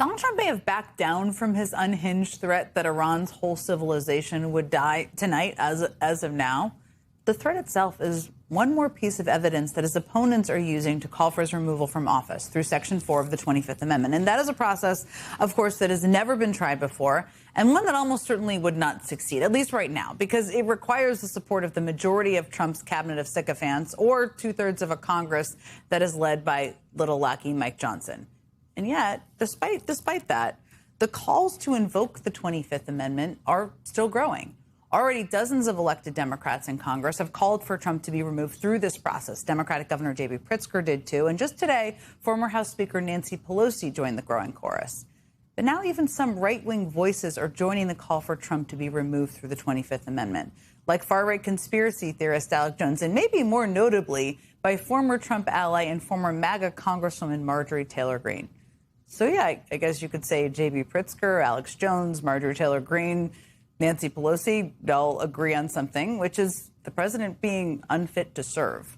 Donald Trump may have backed down from his unhinged threat that Iran's whole civilization would die tonight as of now. The threat itself is one more piece of evidence that his opponents are using to call for his removal from office through Section 4 of the 25th Amendment. And that is a process, of course, that has never been tried before, and one that almost certainly would not succeed, at least right now, because it requires the support of the majority of Trump's cabinet of sycophants or two-thirds of a Congress that is led by little lackey Mike Johnson. And yet, despite that, the calls to invoke the 25th Amendment are still growing. Already dozens of elected Democrats in Congress have called for Trump to be removed through this process. Democratic Governor J.B. Pritzker did too. And just today, former House Speaker Nancy Pelosi joined the growing chorus. But now even some right-wing voices are joining the call for Trump to be removed through the 25th Amendment, like far-right conspiracy theorist Alex Jones, and maybe more notably by former Trump ally and former MAGA Congresswoman Marjorie Taylor Greene. So, yeah, I guess you could say J.B. Pritzker, Alex Jones, Marjorie Taylor Greene, Nancy Pelosi, they'll agree on something, which is the president being unfit to serve.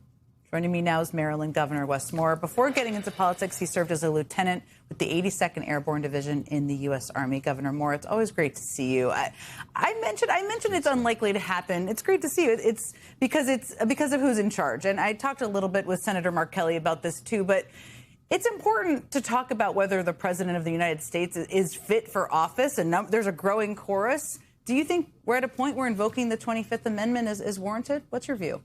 Joining me now is Maryland Governor Wes Moore. Before getting into politics, he served as a lieutenant with the 82nd Airborne Division in the U.S. Army. Governor Moore, it's always great to see you. I mentioned it's unlikely to happen. It's great to see you. It's because of who's in charge. And I talked a little bit with Senator Mark Kelly about this, too. But it's important to talk about whether the president of the United States is fit for office. And there's a growing chorus. Do you think we're at a point where invoking the 25th Amendment is warranted? What's your view?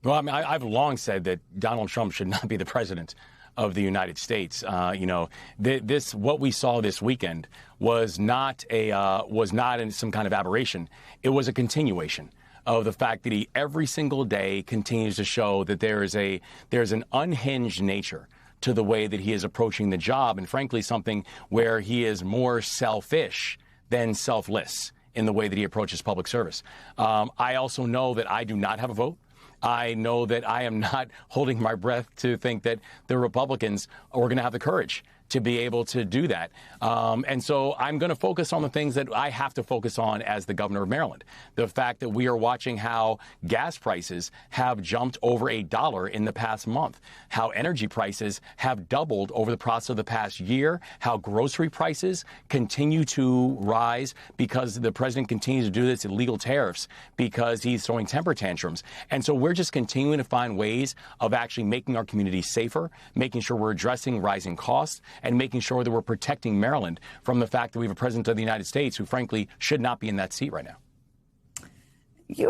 Well, I mean, I've long said that Donald Trump should not be the president of the United States. What we saw this weekend was not in some kind of aberration. It was a continuation of the fact that he every single day continues to show that there's an unhinged nature to the way that he is approaching the job, and frankly, something where he is more selfish than selfless in the way that he approaches public service. I also know that I do not have a vote. I know that I am not holding my breath to think that the Republicans are going to have the courage to be able to do that. And so I'm going to focus on the things that I have to focus on as the governor of Maryland. The fact that we are watching how gas prices have jumped over $1 in the past month, how energy prices have doubled over the process of the past year, how grocery prices continue to rise because the president continues to do this illegal tariffs because he's throwing temper tantrums. And so we're just continuing to find ways of actually making our communities safer, making sure we're addressing rising costs, and making sure that we're protecting Maryland from the fact that we have a president of the United States who, frankly, should not be in that seat right now.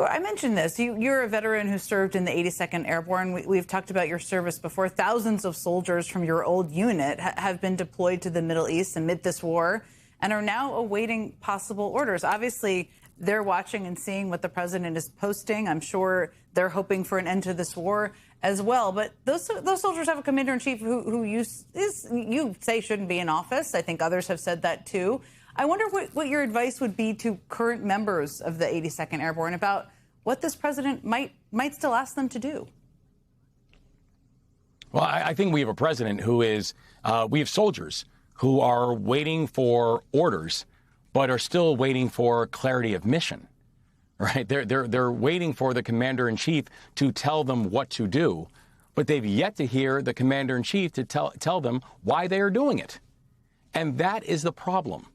I mentioned this. You're a veteran who served in the 82nd Airborne. We've talked about your service before. Thousands of soldiers from your old unit have been deployed to the Middle East amid this war and are now awaiting possible orders. Obviously, they're watching and seeing what the president is posting. I'm sure they're hoping for an end to this war as well. But those soldiers have a commander-in-chief who you say shouldn't be in office. I think others have said that, too. I wonder what your advice would be to current members of the 82nd Airborne about what this president might still ask them to do. Well, I think we have a president who is we have soldiers who are waiting for orders, but are still waiting for clarity of mission. Right? They're waiting for the commander-in-chief to tell them what to do, but they've yet to hear the commander-in-chief to tell them why they are doing it. And that is the problem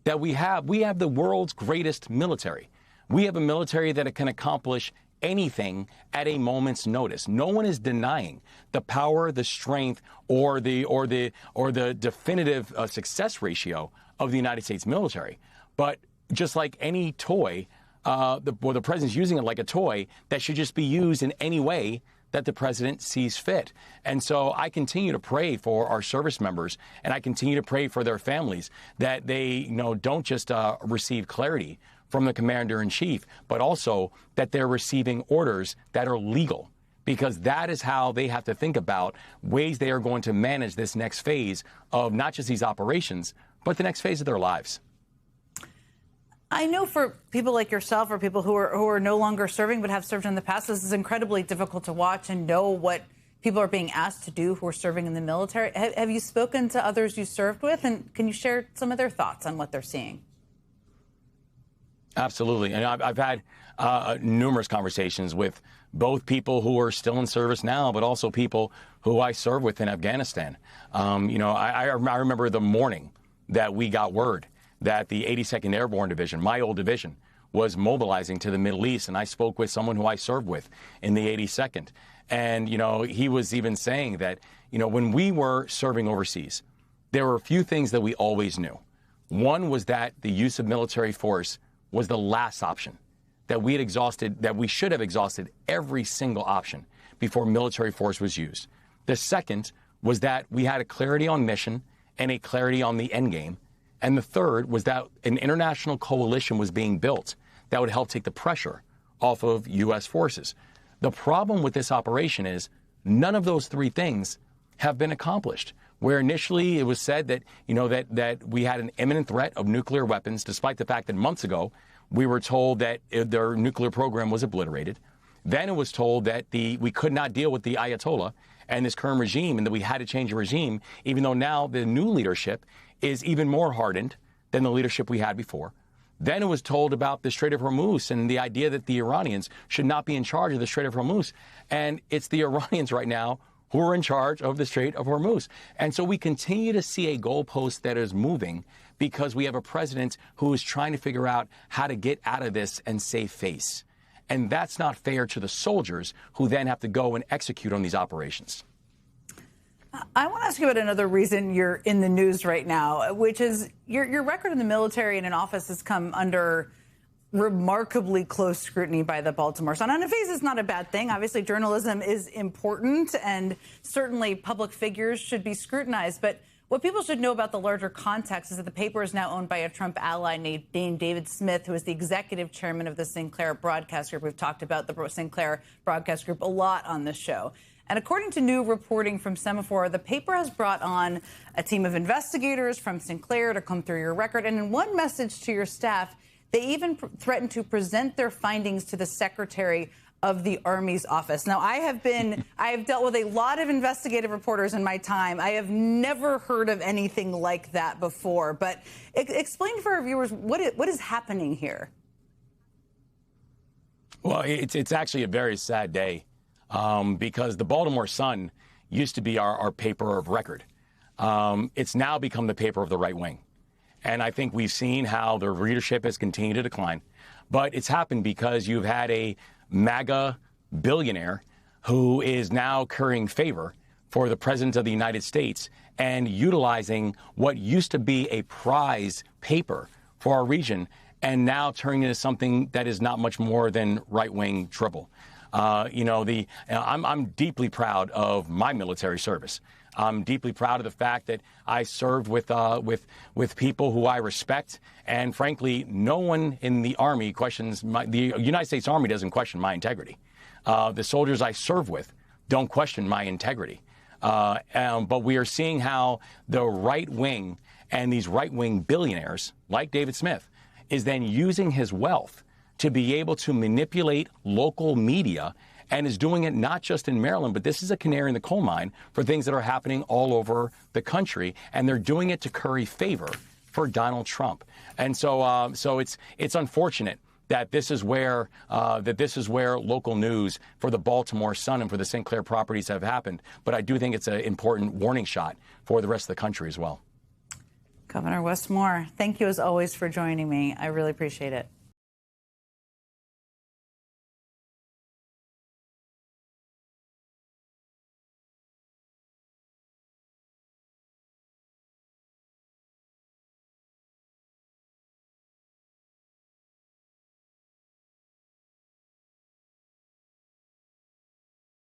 that we have. We have the world's greatest military. We have a military that can accomplish anything at a moment's notice. No one is denying the power, the strength, or the definitive success ratio of the United States military. But just like any toy, the president's using it like a toy that should just be used in any way that the president sees fit. And so I continue to pray for our service members, and I continue to pray for their families that they don't just receive clarity from the commander-in-chief, but also that they're receiving orders that are legal, because that is how they have to think about ways they are going to manage this next phase of not just these operations, but the next phase of their lives. I know for people like yourself or people who are no longer serving but have served in the past, this is incredibly difficult to watch and know what people are being asked to do who are serving in the military. Have you spoken to others you served with, and can you share some of their thoughts on what they're seeing? Absolutely. And I've had numerous conversations with both people who are still in service now, but also people who I served with in Afghanistan. I remember the morning that we got word that the 82nd Airborne Division, my old division, was mobilizing to the Middle East. And I spoke with someone who I served with in the 82nd. And, he was even saying that, when we were serving overseas, there were a few things that we always knew. One was that the use of military force was the last option, that we should have exhausted every single option before military force was used. The second was that we had a clarity on mission and a clarity on the end game. And the third was that an international coalition was being built that would help take the pressure off of U.S. forces. The problem with this operation is none of those three things have been accomplished. Where initially it was said that, that we had an imminent threat of nuclear weapons, despite the fact that months ago we were told that their nuclear program was obliterated. Then it was told that we could not deal with the Ayatollah and this current regime, and that we had to change the regime, even though now the new leadership is even more hardened than the leadership we had before. Then it was told about the Strait of Hormuz and the idea that the Iranians should not be in charge of the Strait of Hormuz. And it's the Iranians right now who are in charge of the Strait of Hormuz. And so we continue to see a goalpost that is moving because we have a president who is trying to figure out how to get out of this and save face. And that's not fair to the soldiers who then have to go and execute on these operations. I want to ask you about another reason you're in the news right now, which is your record in the military and in office has come under remarkably close scrutiny by the Baltimore Sun. On its face, it's not a bad thing. Obviously, journalism is important, and certainly public figures should be scrutinized. But what people should know about the larger context is that the paper is now owned by a Trump ally named David Smith, who is the executive chairman of the Sinclair Broadcast Group. We've talked about the Sinclair Broadcast Group a lot on this show. And according to new reporting from Semaphore, the paper has brought on a team of investigators from Sinclair to come through your record. And in one message to your staff, they even threatened to present their findings to the Secretary of the Army's office. Now, I have dealt with a lot of investigative reporters in my time. I have never heard of anything like that before. But explain for our viewers what is happening here. Well, it's actually a very sad day because the Baltimore Sun used to be our paper of record. It's now become the paper of the right wing. And I think we've seen how the readership has continued to decline. But it's happened because you've had a MAGA billionaire who is now currying favor for the president of the United States and utilizing what used to be a prize paper for our region and now turning it into something that is not much more than right-wing dribble. I'm deeply proud of my military service. I'm deeply proud of the fact that I served with people who I respect, and frankly, no one in the Army questions the United States Army doesn't question my integrity. The soldiers I serve with don't question my integrity. But we are seeing how the right wing and these right wing billionaires, like David Smith, is then using his wealth to be able to manipulate local media, and is doing it not just in Maryland, but this is a canary in the coal mine for things that are happening all over the country, and they're doing it to curry favor for Donald Trump. And so it's unfortunate that this is where local news for the Baltimore Sun and for the Sinclair properties have happened. But I do think it's an important warning shot for the rest of the country as well. Governor Wes Moore, thank you as always for joining me. I really appreciate it.